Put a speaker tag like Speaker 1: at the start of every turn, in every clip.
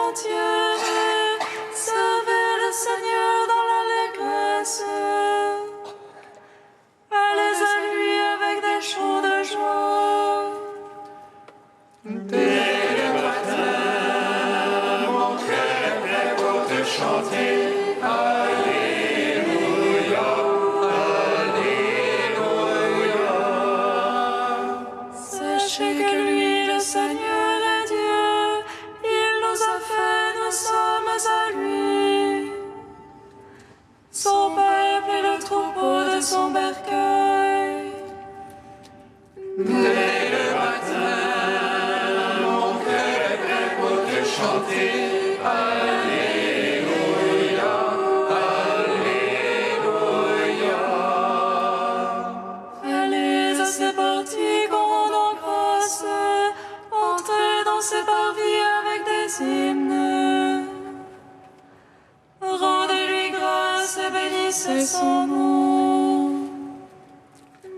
Speaker 1: entière, servez le Seigneur dans l'allégresse. Allez à lui avec des chants de joie.
Speaker 2: Dès le matin, mon cœur est prêt pour te chanter. Alléluia, Alléluia.
Speaker 1: Sachez que lui, le Seigneur, est Dieu. Il nous a fait, nous sommes à lui. Son peuple est le troupeau de son bercail.
Speaker 2: Dès le matin, mon cœur est prêt pour te chanter. Alléluia, Alléluia.
Speaker 1: Allez à ses portiques en rendant grâce. Entrez dans ses parvis avec des hymnes. Rendez-lui grâce et bénissez son nom.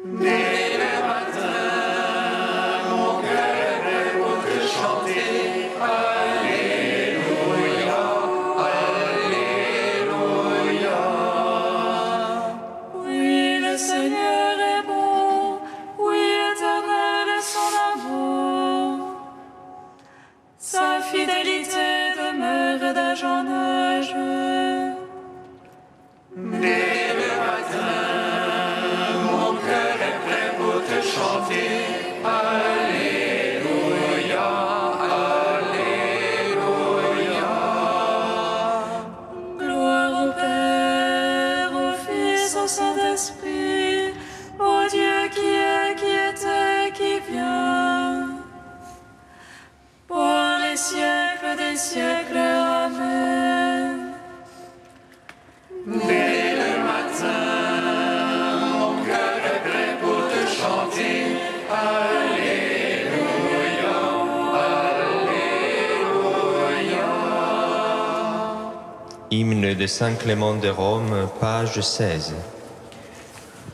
Speaker 2: Dès le matin, mon cœur est prêt pour te chanter. Alléluia, Alléluia.
Speaker 1: Oui, le Seigneur est bon. Oui, éternel est son amour. Sa fidélité demeure d'âge en âge.
Speaker 2: Dès le matin, mon cœur est prêt pour te chanter. Alléluia, Alléluia.
Speaker 1: Gloire au Père, au Fils, au Saint-Esprit, au Dieu qui est, qui était, qui vient. Pour les siècles des siècles, Amen.
Speaker 2: Dès le matin, mon cœur est prêt pour te chanter. Alléluia, Alléluia.
Speaker 3: Hymne de Saint Clément de Rome, page 16.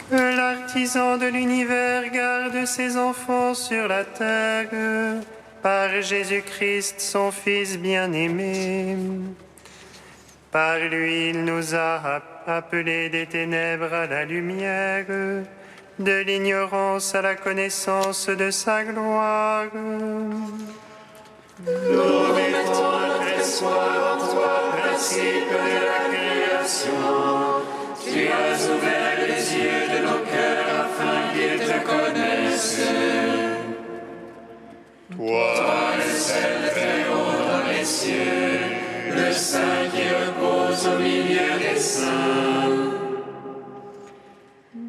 Speaker 4: Que l'artisan de l'univers garde ses enfants sur la terre par Jésus-Christ, son Fils bien-aimé. Par lui, il nous a appelés des ténèbres à la lumière, de l'ignorance à la connaissance de sa gloire.
Speaker 2: Nous mettons notre espoir en toi, principe de la création. Tu as ouvert les yeux de nos cœurs afin qu'ils te connaissent. Toi, le seul très haut dans les cieux, le Saint qui repose au milieu des saints.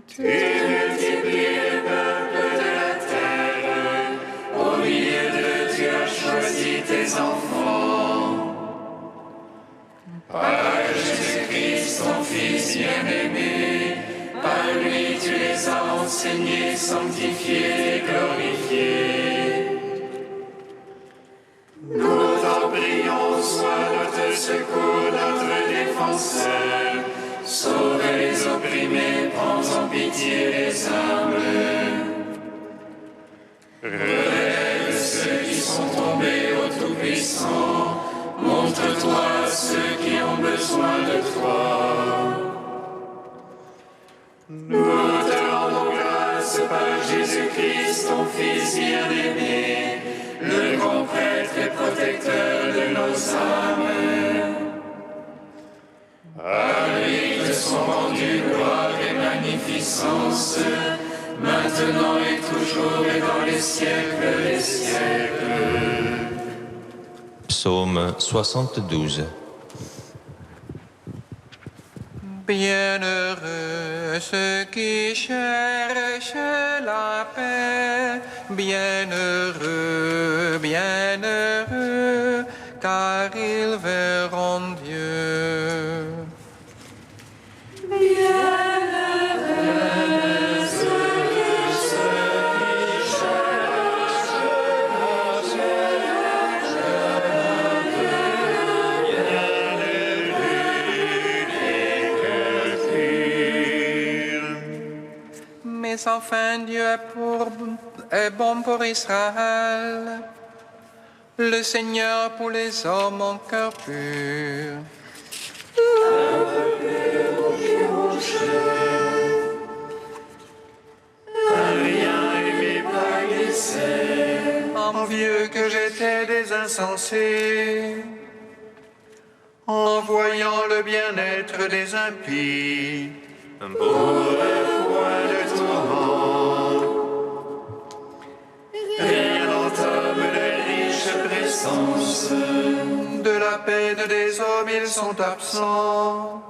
Speaker 2: Tu multiplies les peuples de la terre, au milieu d'eux tu as choisi tes enfants. Par Jésus-Christ, ton Fils bien-aimé, par lui tu les as enseignés, sanctifiés et glorifiés. Nous t'en prions, sois notre secours, notre défenseur. Sauve les opprimés, prends en pitié les humbles. Relève ceux qui sont tombés au Tout-Puissant. Montre-toi à ceux qui ont besoin de toi. Nous te rendons grâce par Jésus-Christ, ton Fils bien-aimé, le grand prêtre et protecteur de nos âmes. À lui te sont rendues gloire et magnificence, maintenant et toujours et dans les siècles des siècles.
Speaker 3: Psaume 72.
Speaker 5: Bienheureux ceux qui cherchent la paix, bienheureux, bienheureux, car ils verront Dieu. Mais enfin Dieu est bon pour Israël. Le Seigneur pour les hommes en cœur pur.
Speaker 6: Envieux que j'étais des insensés, en voyant le bien-être des impies, pour le point de tourment. Rien n'entame les riches présences, de la peine des hommes ils sont absents.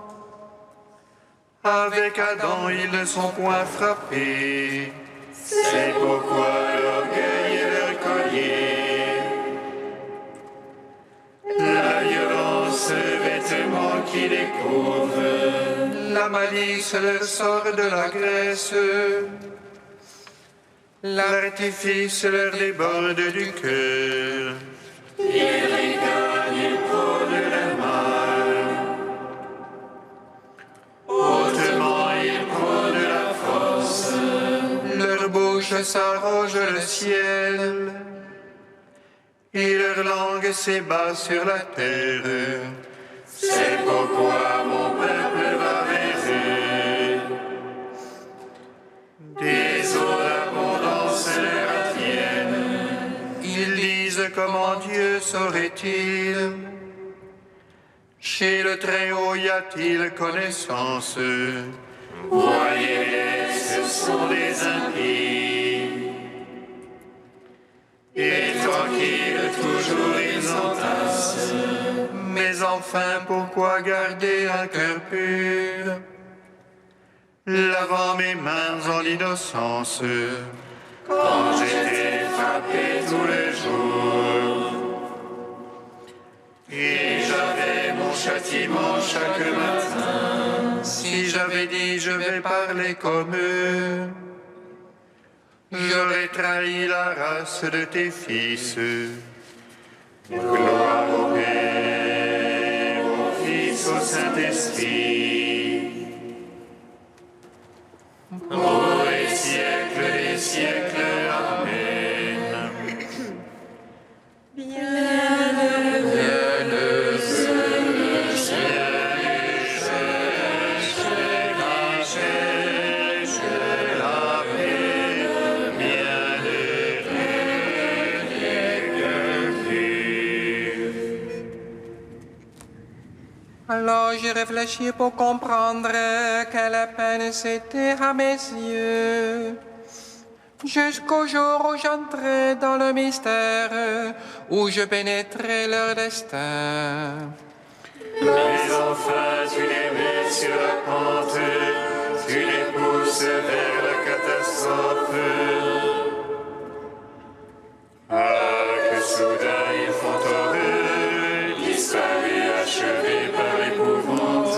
Speaker 6: Avec Adam ils ne sont point frappés, c'est pourquoi l'orgueil est leur collier. La violence, vêtement qui les couvre, la malice leur sort de la graisse, l'artifice leur déborde du cœur. Ils ricanent, ils prônent le mal, hautement ils prônent la force. Leur bouche s'arroge le ciel, et leur langue s'ébat sur la terre. C'est pourquoi mon peuple va vers eux. Des eaux d'abondance leur adviennent. Ils disent comment Dieu saurait-il? Chez le Très-Haut y a-t-il connaissance? Voyez, ce sont des impies. Et tranquilles, toujours ils entassent. Mais enfin, pourquoi garder un cœur pur? Lavant mes mains en innocence, quand j'étais frappé tout le jour. Et j'avais mon châtiment chaque matin. Si j'avais dit je vais parler comme eux, j'aurais trahi la race de tes fils. Gloire au Père, au Fils, au Saint-Esprit, pour les siècles des siècles. Amen.
Speaker 5: Alors j'ai réfléchi pour comprendre quelle peine c'était à mes yeux, jusqu'au jour où j'entrai dans le mystère, où je pénétrai leur destin.
Speaker 6: Mais enfin tu les mets sur la pente, tu les pousses vers la catastrophe. Ah, que soudain ils font heureux, disparus, achevés par l'épouvante.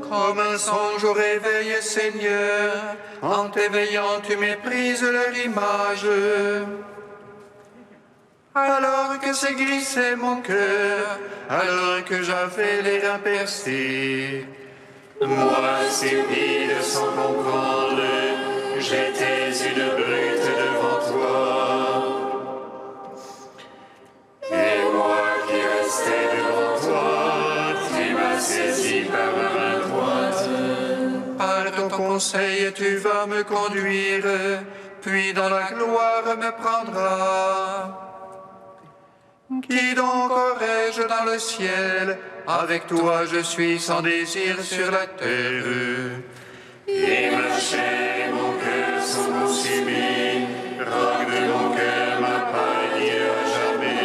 Speaker 6: Comme un songe au réveil, Seigneur, en t'éveillant tu méprises leur image. Alors que s'aigrissait mon cœur, alors que j'avais les reins percés, moi, stupide sans comprendre, j'étais une brute devant toi. Et moi qui restais devant toi, tu m'as saisi par ma main droite. Par ton conseil, tu vas me conduire, puis dans la gloire me prendras. Qui donc aurais-je dans le ciel? Avec toi je suis sans désir sur la terre. Et ma chair et mon cœur sont consumés, roc de mon cœur ma paille à jamais.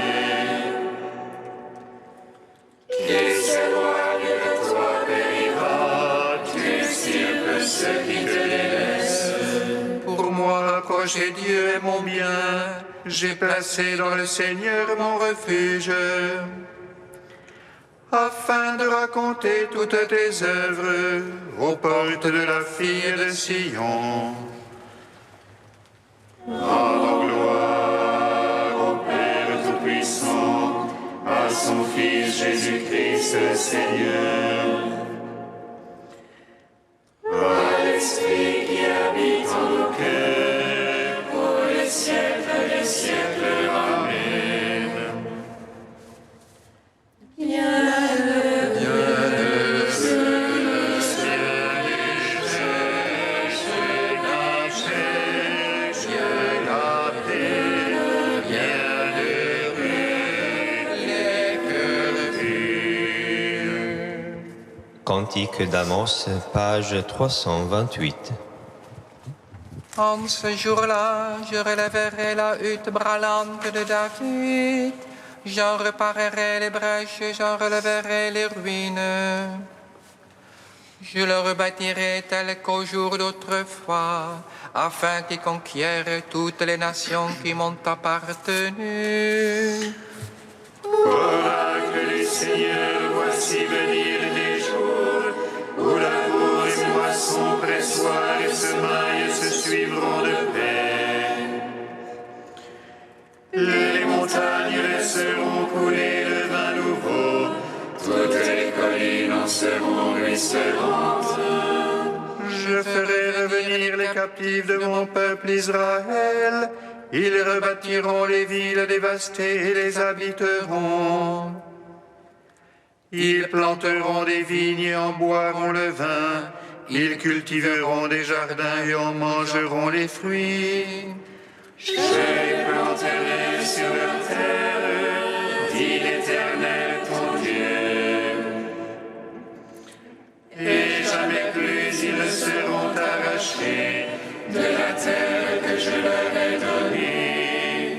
Speaker 6: Qui s'éloigne de toi périra, tu extirpes ceux qui te délaissent. Pour moi, approcher Dieu est mon bien, j'ai placé dans le Seigneur mon refuge, afin de raconter toutes tes œuvres aux portes de la fille de Sion. En gloire au Père Tout-Puissant, à son Fils Jésus-Christ le Seigneur, à l'Esprit qui habite en nos cœurs, pour les siècles des siècles. Amen.
Speaker 3: Cantique d'Amos, page 328.
Speaker 5: En ce jour-là, je relèverai la hutte brûlante de David. J'en réparerai les brèches, j'en relèverai les ruines. Je le rebâtirai tel qu'au jour d'autrefois, afin qu'il conquière toutes les nations qui m'ont appartenu.
Speaker 6: Oracle du Seigneur, voici venir des jours où labour et moisson, pressoir et semailles se suivront de paix. Les montagnes laisseront couler le vin nouveau, toutes les collines en seront ruisselantes. Je ferai revenir les captifs de mon peuple Israël. Ils rebâtiront les villes dévastées et les habiteront. Ils planteront des vignes et en boiront le vin. Ils cultiveront des jardins et en mangeront les fruits. Je les planterai sur leur terre, dit l'Éternel ton Dieu. Et jamais plus ils ne seront arrachés de la terre que je leur ai donnée.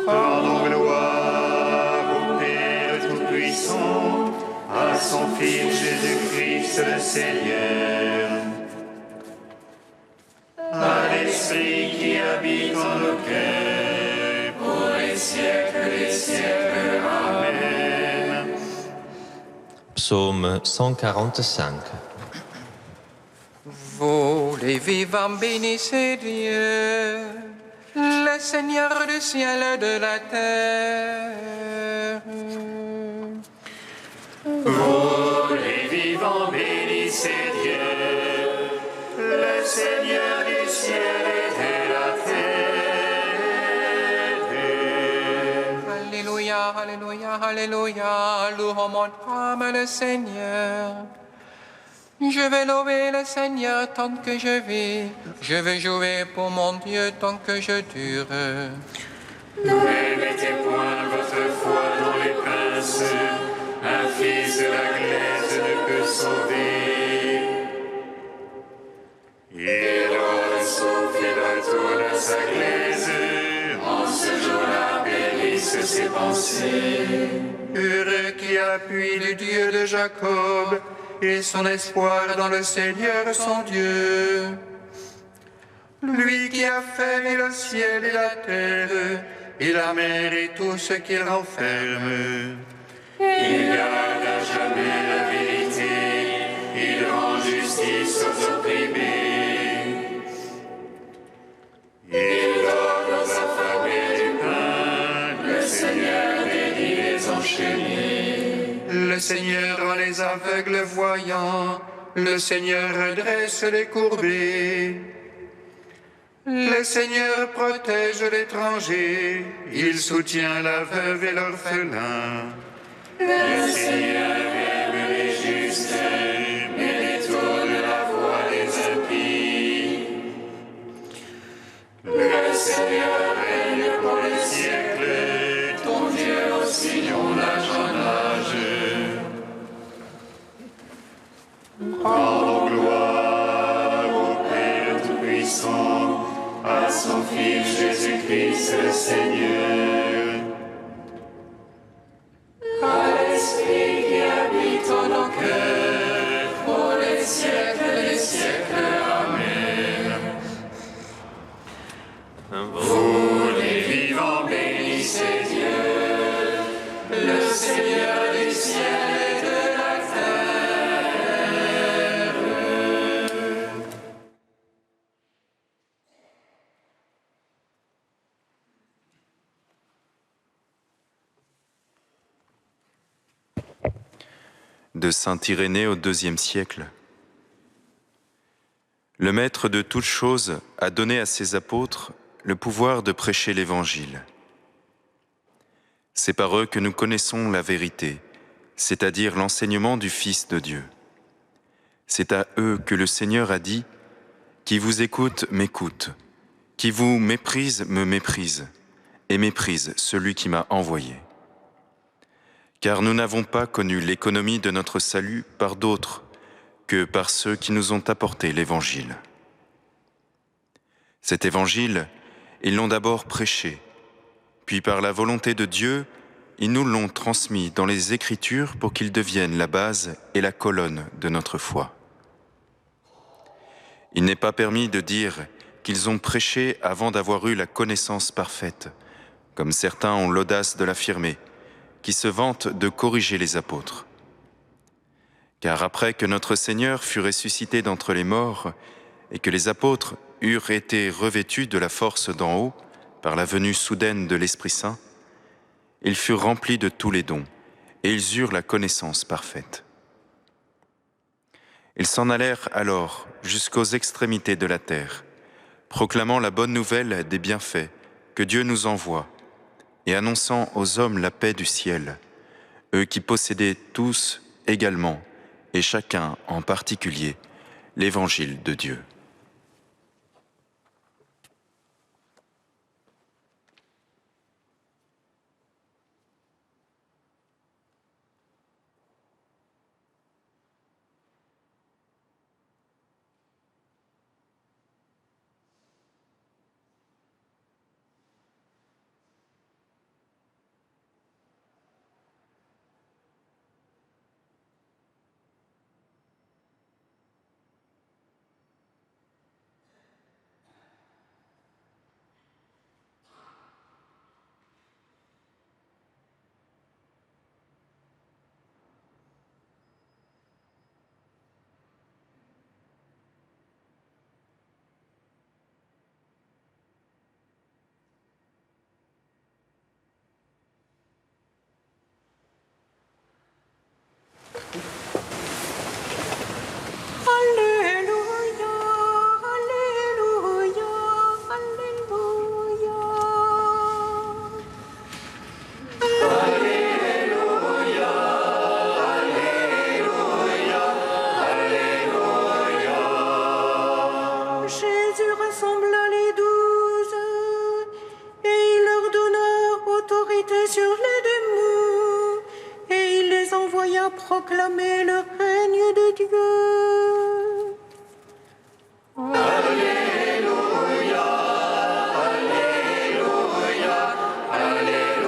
Speaker 6: Rendons gloire au Père Tout-Puissant, à son Fils Jésus-Christ le Seigneur, à l'Esprit qui habite en nos cœurs, pour les siècles des siècles. Amen.
Speaker 3: Psaume 145.
Speaker 5: Vous, les vivants, bénissez Dieu, le Seigneur du ciel et de la terre.
Speaker 6: Vous, les vivants, bénissez Dieu, le Seigneur du ciel et de la terre.
Speaker 5: Alléluia, alléluia, alléluia, louons mon âme le Seigneur. Je vais louer le Seigneur tant que je vis. Je vais jouer pour mon Dieu tant que je dure.
Speaker 6: Ne mettez point votre foi dans les princes. Un fils de la glaise ne peut sauver. Il doit souffler autour de sa glaise. En ce jour-là périssent ses pensées. Heureux qui appuie le Dieu de Jacob et son espoir dans le Seigneur son Dieu. Lui qui a fait le ciel et la terre, et la mer et tout ce qu'il renferme. Il garde à jamais la vérité, il rend justice aux opprimés. Il donne aux affamés du pain, le Seigneur délie les enchaînés. Le Seigneur rend les aveugles voyants, le Seigneur redresse les courbés. Le Seigneur protège l'étranger, il soutient la veuve et l'orphelin. Le Seigneur aime les justes, mais détourne la voie des impies. Le Seigneur règne pour les siècles, ton Dieu aussi on âge en âge. Rendons gloire au Père Tout-Puissant, à son Fils Jésus-Christ le Seigneur, à l'Esprit qui habite en nos cœurs, pour les siècles des siècles. Amen. Vous les vivants, bénissez Dieu, le Seigneur du ciel et de la terre.
Speaker 7: De saint Irénée au IIe siècle. Le Maître de toutes choses a donné à ses apôtres le pouvoir de prêcher l'Évangile. C'est par eux que nous connaissons la vérité, c'est-à-dire l'enseignement du Fils de Dieu. C'est à eux que le Seigneur a dit « Qui vous écoute, m'écoute. Qui vous méprise, me méprise. Et méprise celui qui m'a envoyé. car nous n'avons pas connu l'économie de notre salut par d'autres que par ceux qui nous ont apporté l'Évangile. Cet Évangile, ils l'ont d'abord prêché, puis par la volonté de Dieu, ils nous l'ont transmis dans les Écritures pour qu'il devienne la base et la colonne de notre foi. Il n'est pas permis de dire qu'ils ont prêché avant d'avoir eu la connaissance parfaite, comme certains ont l'audace de l'affirmer, qui se vantent de corriger les apôtres. Car après que notre Seigneur fut ressuscité d'entre les morts et que les apôtres eurent été revêtus de la force d'en haut par la venue soudaine de l'Esprit Saint, ils furent remplis de tous les dons et ils eurent la connaissance parfaite. Ils s'en allèrent alors jusqu'aux extrémités de la terre, proclamant la bonne nouvelle des bienfaits que Dieu nous envoie et annonçant aux hommes la paix du ciel, eux qui possédaient tous également et chacun en particulier l'Évangile de Dieu.
Speaker 1: Alléluia, Alléluia, Alléluia.
Speaker 2: Alléluia, Alléluia, Alléluia.
Speaker 1: Jésus rassembla les 12 et il leur donna autorité sur les démons et il les envoya proclamer le règne de Dieu.
Speaker 2: Alléluia, Alléluia, Alléluia.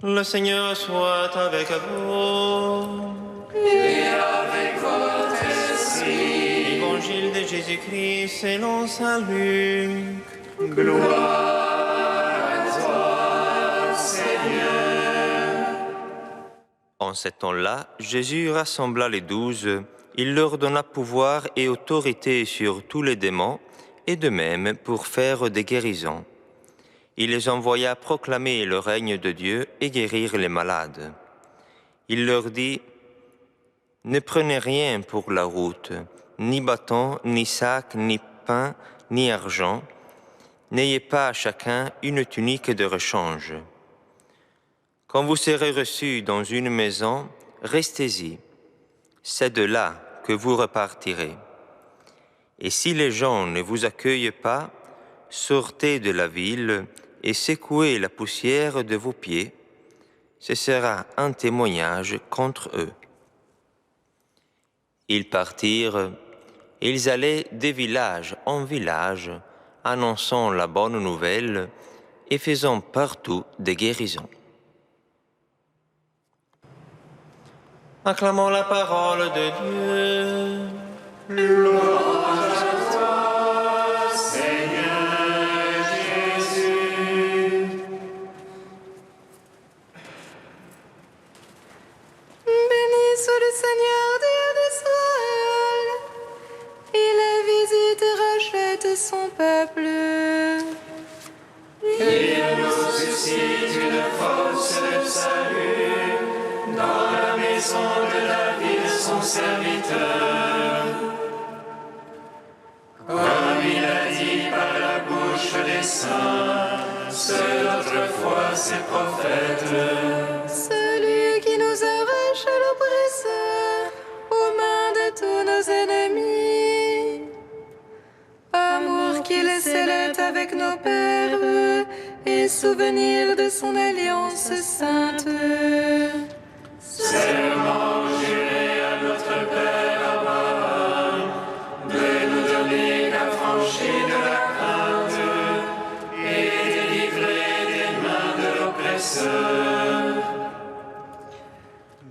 Speaker 3: Le Seigneur soit avec vous.
Speaker 2: Et avec votre esprit,
Speaker 3: Évangile de Jésus-Christ selon saint Luc.
Speaker 2: gloire à toi, Seigneur.
Speaker 3: En ce temps-là, Jésus rassembla les 12. Il leur donna pouvoir et autorité sur tous les démons, et de même pour faire des guérisons. Il les envoya proclamer le règne de Dieu et guérir les malades. Il leur dit: ne prenez rien pour la route, ni bâton, ni sac, ni pain, ni argent. N'ayez pas chacun une tunique de rechange. Quand vous serez reçus dans une maison, restez-y. C'est de là que vous repartirez. Et si les gens ne vous accueillent pas, sortez de la ville et secouez la poussière de vos pieds. Ce sera un témoignage contre eux. Ils partirent, ils allaient de village en village, annonçant la bonne nouvelle et faisant partout des guérisons. Acclamons la parole de Dieu.
Speaker 2: Louange à toi, Seigneur Jésus.
Speaker 1: Béni soit le Seigneur Dieu d'Israël. Il visite et rachète son peuple.
Speaker 2: Il nous suscite une force de salut dans la maison de David, son serviteur. Comme il a dit par la bouche des saints, ceux d'autrefois ses prophètes.
Speaker 1: Celui qui nous arrache à l'oppresseur, aux mains de tous nos ennemis. Amour qu'il est célèbre. soit avec nos pères et souvenir de son alliance sainte.
Speaker 2: Serment juré à notre Père Abraham de nous donner l'affranchie de la crainte et délivrer des mains de l'oppresseur.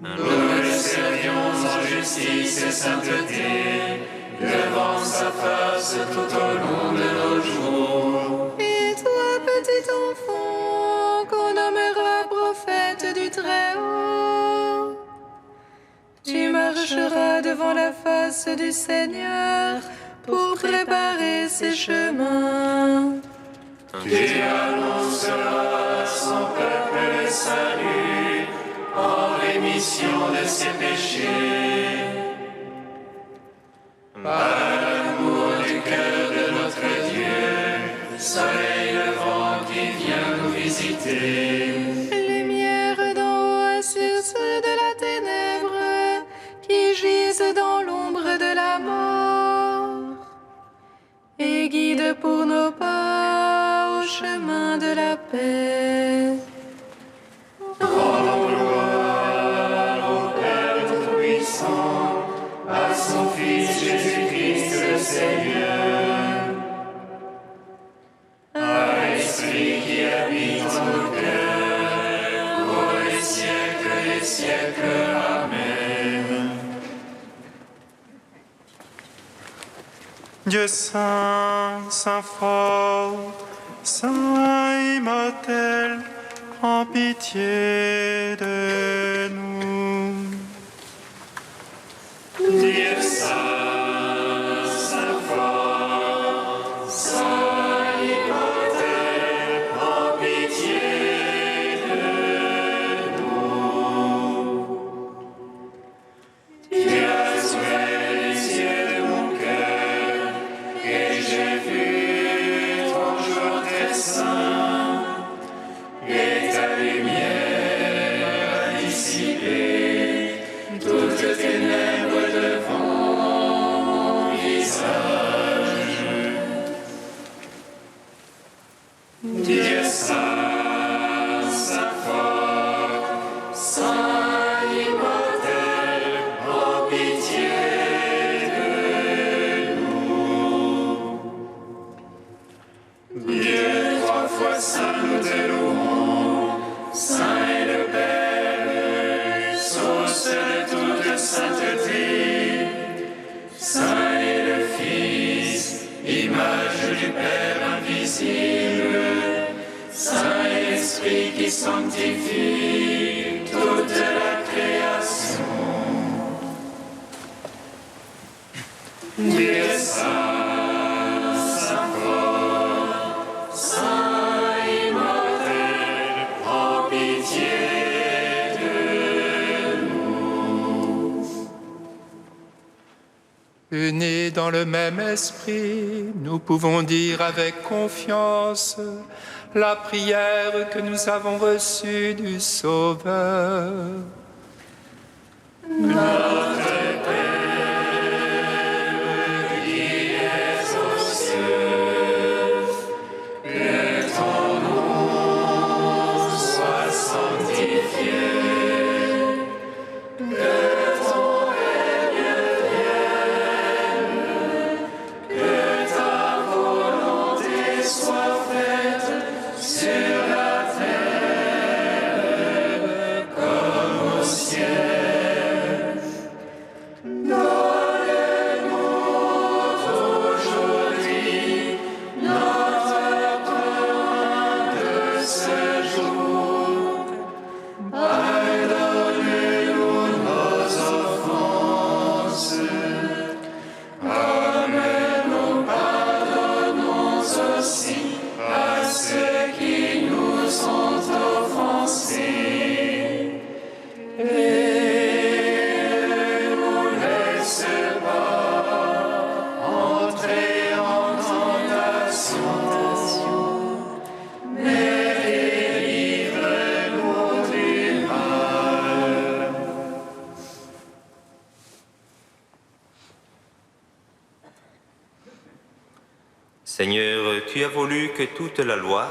Speaker 2: Nous le servions en justice et sainteté devant sa face tout au long de nos jours.
Speaker 1: Et toi, petit enfant, qu'on nommera prophète du Très-Haut, tu marcheras devant la face du Seigneur pour préparer ses chemins.
Speaker 2: Tu annonceras à son peuple le salut en rémission de ses péchés. Par l'amour du cœur de notre Dieu, soleil levant qui vient nous visiter.
Speaker 1: Lumière d'en haut sur ceux de la ténèbre qui gisent dans l'ombre de la mort, et guide pour nos pas au chemin de la paix.
Speaker 2: Rendons gloire au Père Tout-Puissant, à son Fils Jésus-Christ le Seigneur, à l'Esprit qui habite en nos cœurs, pour les siècles des siècles. Amen.
Speaker 4: Dieu saint, saint fort, saint immortel, prends pitié de nous.
Speaker 2: Dieu saint, saint fort, saint immortel, prends pitié de nous. Tu as ouvert les yeux de mon cœur, et j'ai vu ton jour très saint, et ta lumière a dissipé toutes les ténèbres devant mon visage. Dieu saint, saint fort, saint immortel, prends pitié de nous. Dieu trois fois saint, nous te louons, saint est le Père, source de toute sainteté, saint est le Fils, image du Père invisible, saint est l'Esprit qui sanctifie toute la création. Dieu saint, saint fort, saint immortel, prends pitié de nous.
Speaker 5: Unis dans le même esprit, nous pouvons dire avec confiance la prière que nous avons reçue du Sauveur.
Speaker 2: Sois sanctifié, que ton règne vienne, que ta volonté soit faite sur la terre comme au ciel. Donne-nous aujourd'hui notre pain de ce jour. Pardonne-nous nos offenses, comme nous pardonnons aussi
Speaker 3: as voulu que toute la loi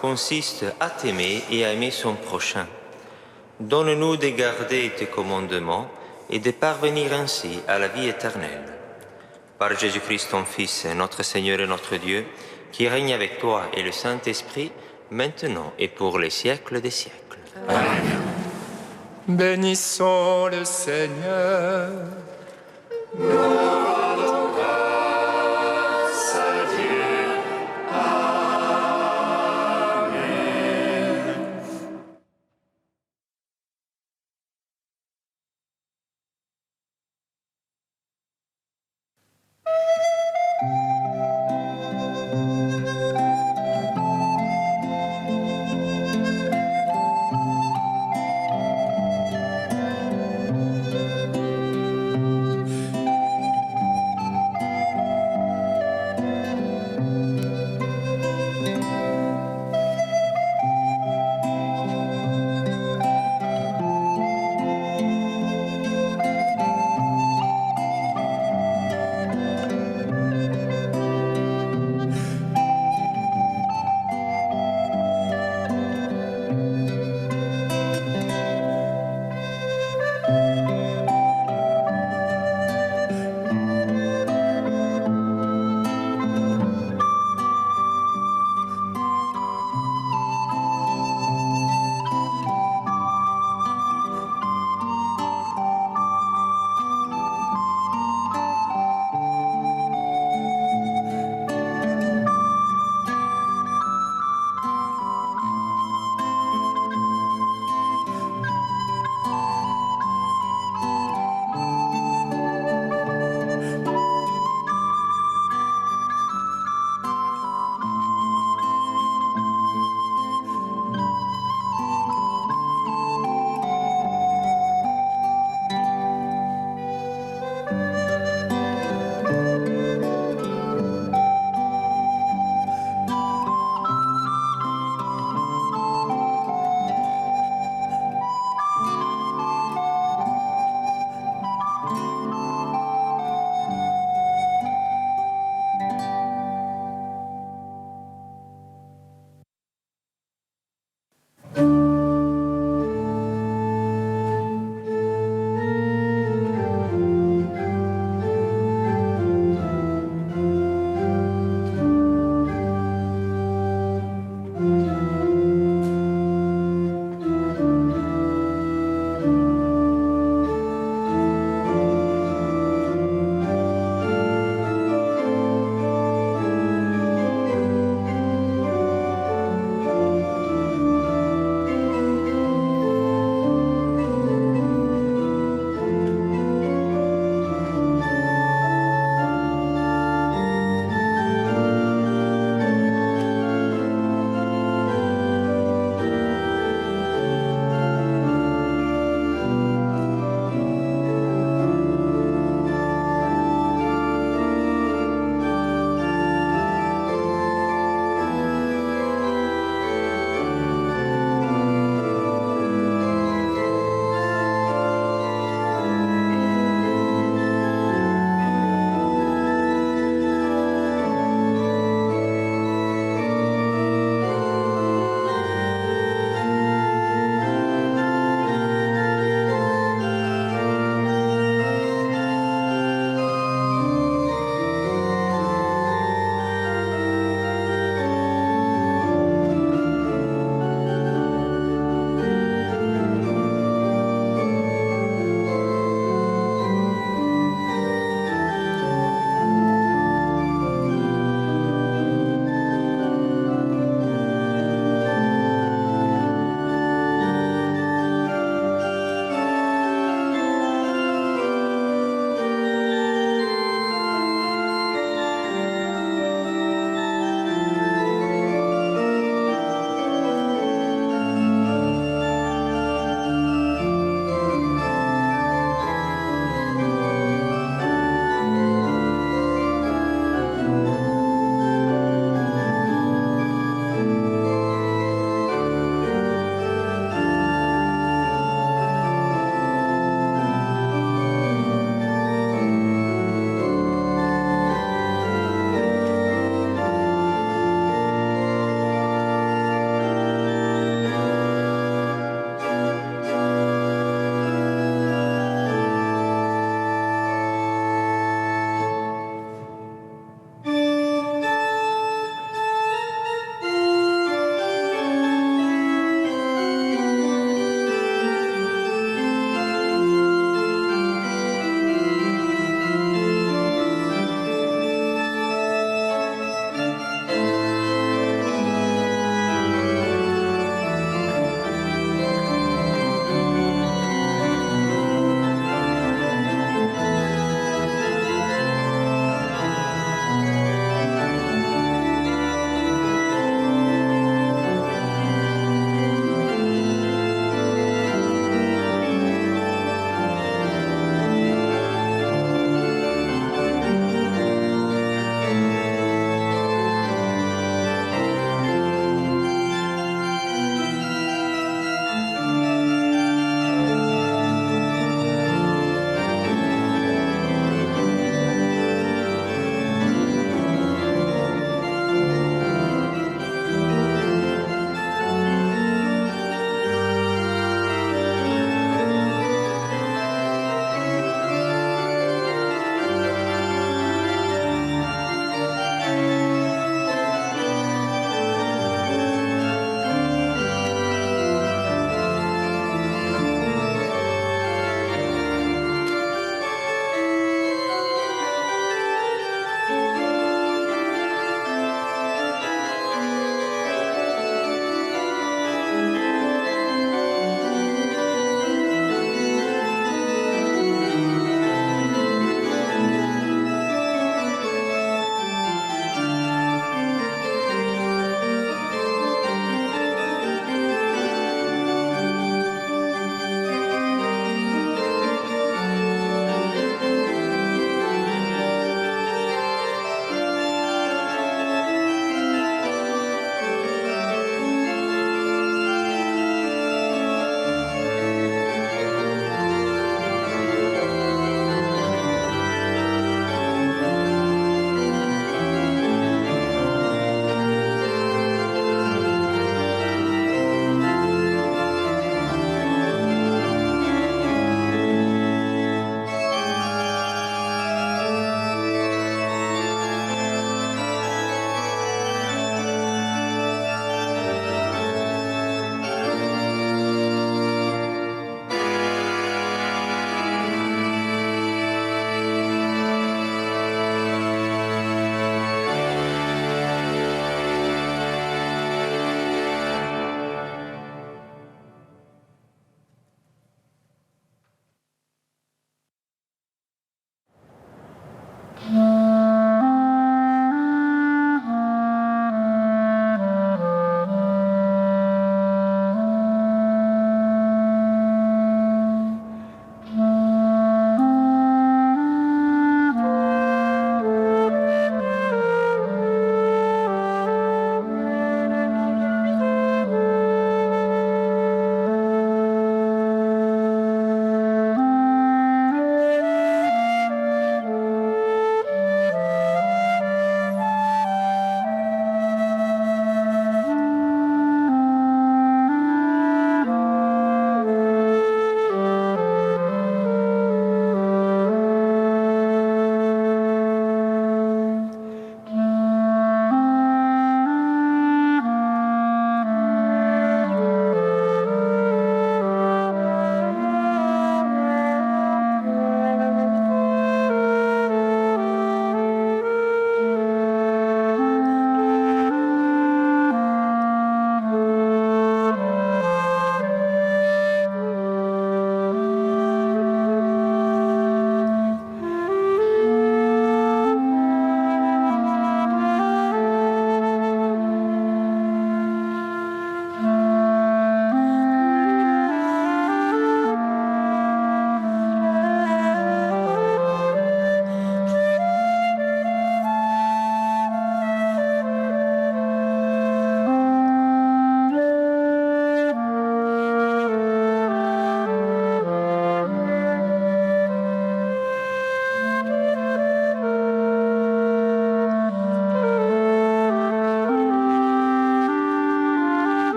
Speaker 3: consiste à t'aimer et à aimer son prochain. Donne-nous de garder tes commandements et de parvenir ainsi à la vie éternelle. Par Jésus-Christ, ton Fils, notre Seigneur et notre Dieu, qui règne avec toi et le Saint-Esprit, maintenant et pour les siècles des siècles.
Speaker 6: Amen.
Speaker 5: Bénissons le Seigneur.
Speaker 6: Nous